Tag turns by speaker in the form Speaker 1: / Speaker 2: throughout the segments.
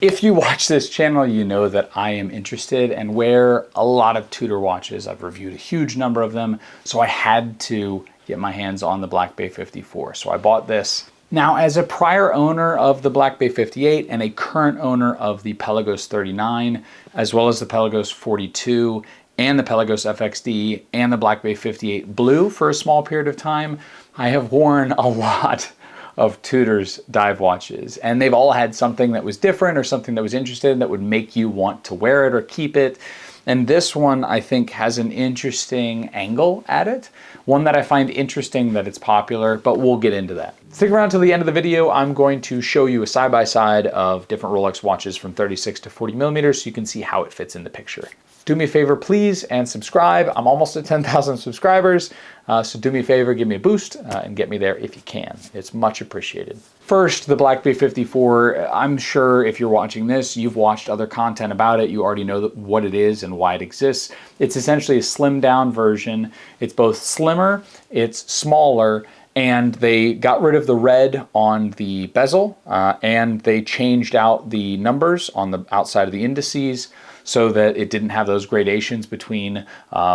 Speaker 1: If you watch this channel, you know that I am interested and wear a lot of Tudor watches. I've reviewed a huge number of them, so I had to get my hands on the Black Bay 54. So I bought this. Now, as a prior owner of the Black Bay 58 and a current owner of the Pelagos 39, as well as the Pelagos 42 and the Pelagos FXD and the Black Bay 58 Blue for a small period of time, I have worn a lot of Tudor's dive watches, and they've all had something that was different or something that was interesting that would make you want to wear it or keep it. And this one, I think, has an interesting angle at it. One that I find interesting that it's popular, but we'll get into that. Stick around till the end of the video. I'm going to show you a side-by-side of different Rolex watches from 36 to 40 millimeters so you can see how it fits in the picture. Do me a favor, please, and subscribe. I'm almost at 10,000 subscribers, so do me a favor, give me a boost, and get me there if you can. It's much appreciated. First, the Black Bay 54. I'm sure if you're watching this, you've watched other content about it. You already know what it is and why it exists. It's essentially a slimmed down version. It's both slimmer, it's smaller, and they got rid of the red on the bezel, and they changed out the numbers on the outside of the indices so that it didn't have those gradations between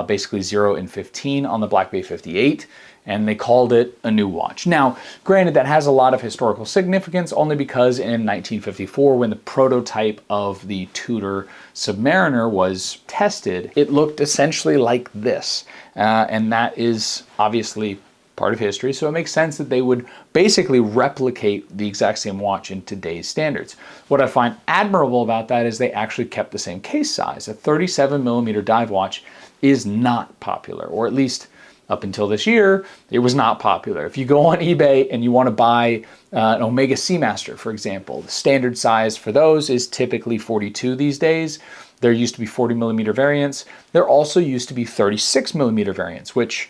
Speaker 1: basically 0 and 15 on the Black Bay 58, and they called it a new watch. Now, granted, that has a lot of historical significance only because in 1954, when the prototype of the Tudor Submariner was tested, it looked essentially like this, and that is obviously part of history, so it makes sense that they would basically replicate the exact same watch in today's standards. What I find admirable about that is they actually kept the same case size. A 37 millimeter dive watch is not popular, or at least up until this year, it was not popular. If you go on eBay and you want to buy an Omega Seamaster, for example, the standard size for those is typically 42 these days. There used to be 40 millimeter variants. There also used to be 36 millimeter variants, which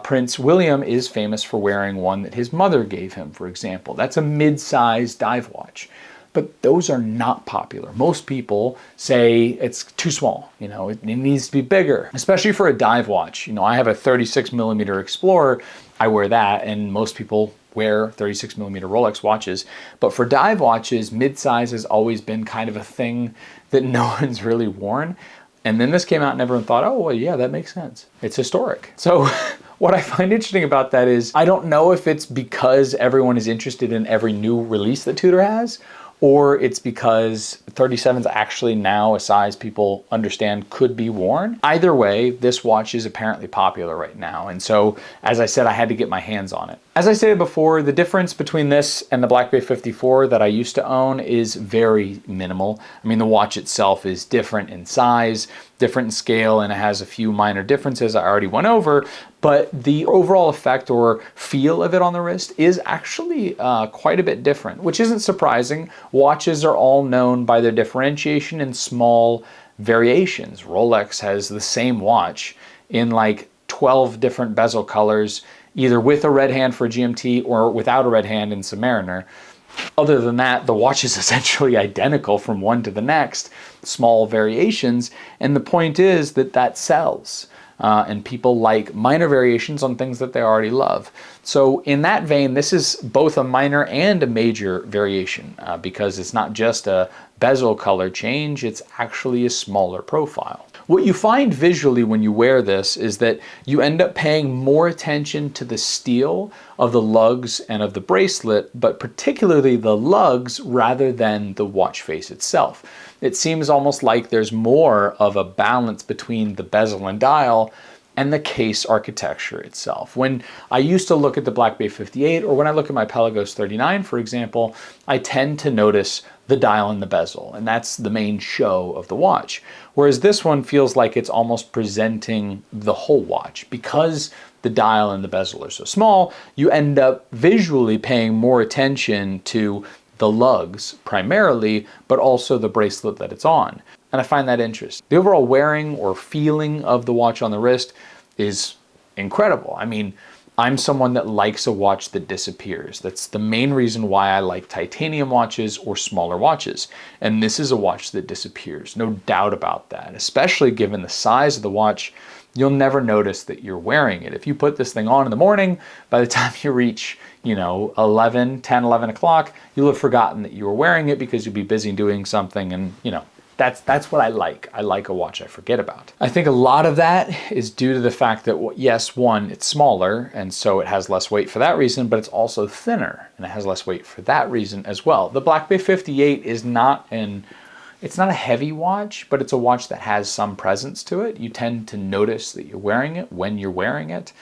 Speaker 1: Prince William is famous for wearing one that his mother gave him, for example. That's a mid-sized dive watch, but those are not popular. Most people say it's too small, you know, it needs to be bigger, especially for a dive watch. You know, I have a 36 millimeter Explorer. I wear that, and most people wear 36 millimeter Rolex watches. But for dive watches, mid-size has always been kind of a thing that no one's really worn. And then this came out and everyone thought, oh, well, yeah, that makes sense. It's historic. So what I find interesting about that is, I don't know if it's because everyone is interested in every new release that Tudor has, or it's because 37 is actually now a size people understand could be worn. Either way, this watch is apparently popular right now. And so, as I said, I had to get my hands on it. As I stated before, the difference between this and the Black Bay 54 that I used to own is very minimal. I mean, the watch itself is different in size, different in scale, and it has a few minor differences I already went over, but the overall effect or feel of it on the wrist is actually quite a bit different, which isn't surprising. Watches are all known by their differentiation in small variations. Rolex has the same watch in like 12 different bezel colors, either with a red hand for GMT or without a red hand in Submariner. Other than that, the watch is essentially identical from one to the next, small variations, and the point is that that sells. And people like minor variations on things that they already love. So in that vein, this is both a minor and a major variation because it's not just a bezel color change, it's actually a smaller profile. What you find visually when you wear this is that you end up paying more attention to the steel of the lugs and of the bracelet, but particularly the lugs rather than the watch face itself. It seems almost like there's more of a balance between the bezel and dial and the case architecture itself. When I used to look at the Black Bay 58, or when I look at my Pelagos 39, for example, I tend to notice the dial and the bezel, and that's the main show of the watch. Whereas this one feels like it's almost presenting the whole watch. Because the dial and the bezel are so small, you end up visually paying more attention to the lugs primarily, but also the bracelet that it's on. And I find that interesting. The overall wearing or feeling of the watch on the wrist is incredible. I mean, I'm someone that likes a watch that disappears. That's the main reason why I like titanium watches or smaller watches. And this is a watch that disappears, no doubt about that, especially given the size of the watch. you'll never notice that you're wearing it. If you put this thing on in the morning, by the time you reach, 11 o'clock, you'll have forgotten that you were wearing it because you'll be busy doing something, and that's what I like. I like a watch I forget about. I think a lot of that is due to the fact that, yes, one, it's smaller, and so it has less weight for that reason, but it's also thinner, and it has less weight for that reason as well. The Black Bay 58 is it's not a heavy watch, but it's a watch that has some presence to it. You tend to notice that you're wearing it when you're wearing it.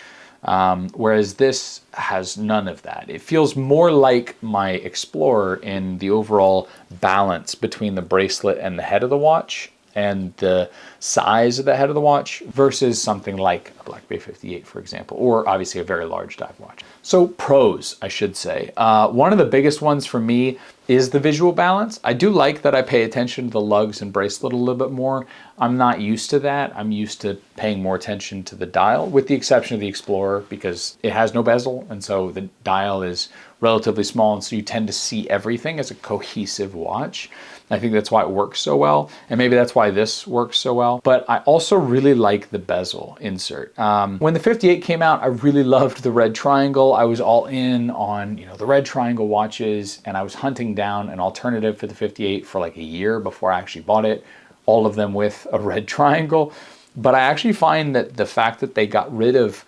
Speaker 1: Whereas this has none of that. It feels more like my Explorer in the overall balance between the bracelet and the head of the watch and the size of the head of the watch versus something like a Black Bay 58, for example, or obviously a very large dive watch. So pros, I should say. One of the biggest ones for me is the visual balance. I do like that I pay attention to the lugs and bracelet a little bit more. I'm not used to that. I'm used to paying more attention to the dial, with the exception of the Explorer, because it has no bezel, and so the dial is relatively small, and so you tend to see everything as a cohesive watch. I think that's why it works so well, and maybe that's why this works so well. But I also really like the bezel insert. When the 58 came out, I really loved the red triangle. I was all in on the red triangle watches, and I was hunting down an alternative for the 58 for like a year before I actually bought it, all of them with a red triangle. But I actually find that the fact that they got rid of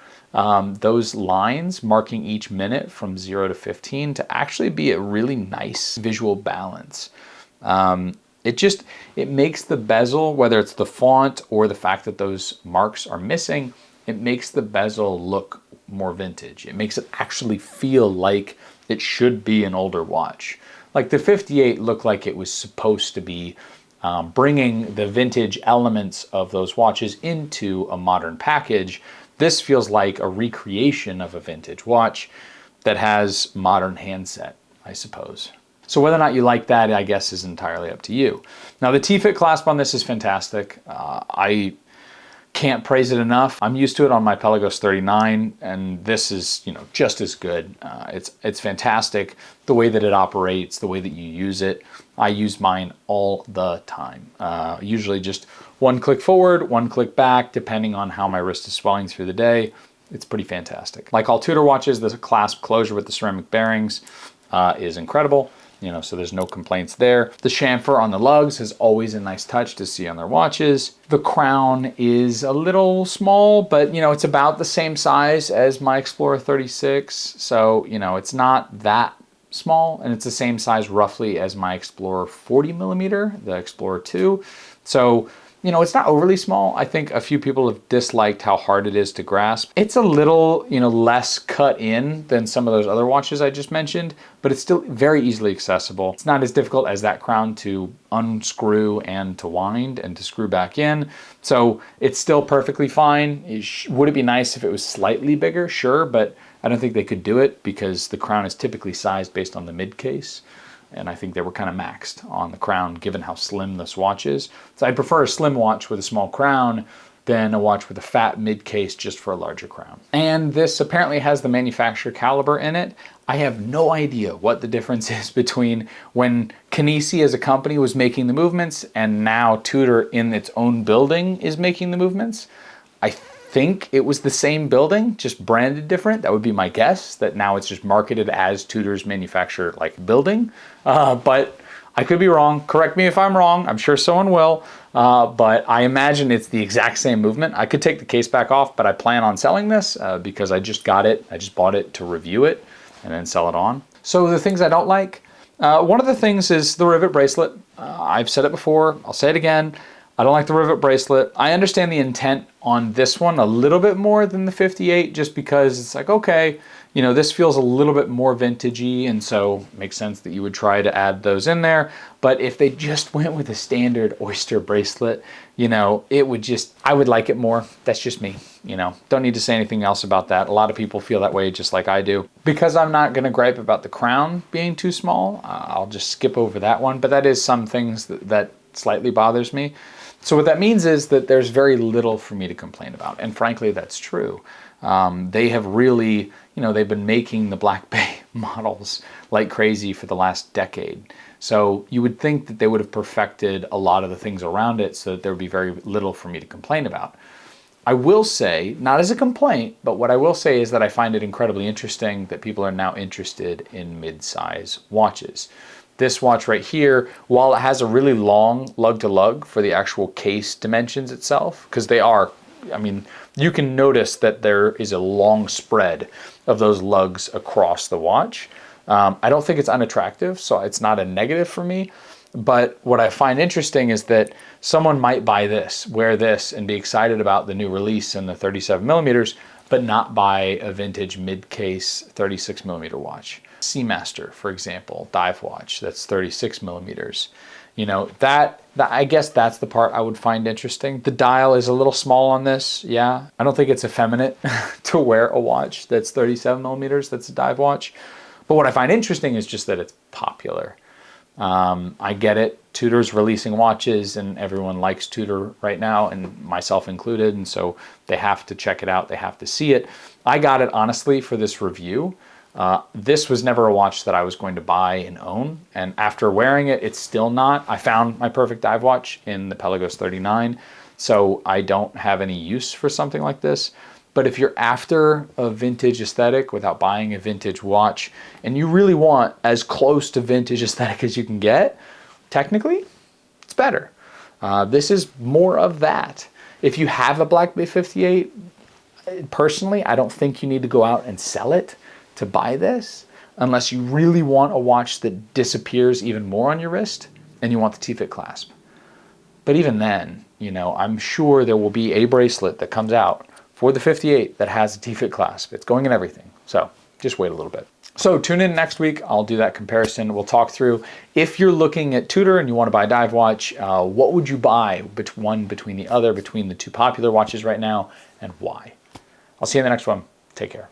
Speaker 1: those lines marking each minute from 0 to 15 to actually be a really nice visual balance. It makes the bezel, whether it's the font or the fact that those marks are missing, it makes the bezel look more vintage. It makes it actually feel like it should be an older watch. Like the 58 looked like it was supposed to be bringing the vintage elements of those watches into a modern package. This feels like a recreation of a vintage watch that has modern handset, I suppose. So whether or not you like that, I guess, is entirely up to you. Now, the T-Fit clasp on this is fantastic. I can't praise it enough. I'm used to it on my Pelagos 39, and this is, just as good. It's fantastic. The way that it operates, the way that you use it. I use mine all the time. Usually just one click forward, one click back, depending on how my wrist is swelling through the day. It's pretty fantastic. Like all Tudor watches, the clasp closure with the ceramic bearings is incredible. So there's no complaints there. The chamfer on the lugs is always a nice touch to see on their watches. The crown is a little small, but it's about the same size as my Explorer 36. So, it's not that small, and it's the same size roughly as my Explorer 40 millimeter, the Explorer 2. So, it's not overly small. I think a few people have disliked how hard it is to grasp. It's a little, less cut in than some of those other watches I just mentioned, but it's still very easily accessible. It's not as difficult as that crown to unscrew and to wind and to screw back in. So it's still perfectly fine. Would it be nice if it was slightly bigger? Sure, but I don't think they could do it because the crown is typically sized based on the mid case. And I think they were kind of maxed on the crown given how slim this watch is. So I'd prefer a slim watch with a small crown than a watch with a fat mid case just for a larger crown. And this apparently has the manufacturer caliber in it. I have no idea what the difference is between when Kinesi as a company was making the movements and now Tudor in its own building is making the movements. I think it was the same building, just branded different. That would be my guess, that now it's just marketed as Tudor's manufacturer building. But I could be wrong. Correct me if I'm wrong. I'm sure someone will. But I imagine it's the exact same movement. I could take the case back off, but I plan on selling this because I just got it. I just bought it to review it and then sell it on. So the things I don't like, one of the things is the rivet bracelet. I've said it before. I'll say it again. I don't like the rivet bracelet. I understand the intent on this one a little bit more than the 58, just because it's like, okay, this feels a little bit more vintagey, and so it makes sense that you would try to add those in there. But if they just went with a standard oyster bracelet, it would I would like it more. That's just me, Don't need to say anything else about that. A lot of people feel that way just like I do. Because I'm not gonna gripe about the crown being too small, I'll just skip over that one, but that is some things that slightly bothers me. So what that means is that there's very little for me to complain about. And frankly, that's true. They have really, they've been making the Black Bay models like crazy for the last decade. So you would think that they would have perfected a lot of the things around it so that there would be very little for me to complain about. I will say, not as a complaint, but what I will say is that I find it incredibly interesting that people are now interested in mid-size watches. This watch right here, while it has a really long lug to lug for the actual case dimensions itself, because they are, I mean, you can notice that there is a long spread of those lugs across the watch. I don't think it's unattractive, so it's not a negative for me. But what I find interesting is that someone might buy this, wear this, and be excited about the new release in the 37 millimeters, but not buy a vintage mid-case 36 millimeter watch. Seamaster, for example, dive watch, that's 36 millimeters. You know, that I guess that's the part I would find interesting. The dial is a little small on this, yeah. I don't think it's effeminate to wear a watch that's 37 millimeters, that's a dive watch. But what I find interesting is just that it's popular. I get it, Tudor's releasing watches and everyone likes Tudor right now, and myself included, and so they have to check it out, they have to see it. I got it honestly for this review. This was never a watch that I was going to buy and own, and after wearing it, it's still not. I found my perfect dive watch in the Pelagos 39, so I don't have any use for something like this. But if you're after a vintage aesthetic without buying a vintage watch, and you really want as close to vintage aesthetic as you can get, technically, it's better. This is more of that. If you have a Black Bay 58, personally, I don't think you need to go out and sell it to buy this, unless you really want a watch that disappears even more on your wrist and you want the T-Fit clasp. But even then, you know, I'm sure there will be a bracelet that comes out for the 58 that has a T-Fit clasp. It's going in everything. So just wait a little bit. So tune in next week. I'll do that comparison. We'll talk through, if you're looking at Tudor and you want to buy a dive watch, what would you buy between the other, between the two popular watches right now, and why? I'll see you in the next one. Take care.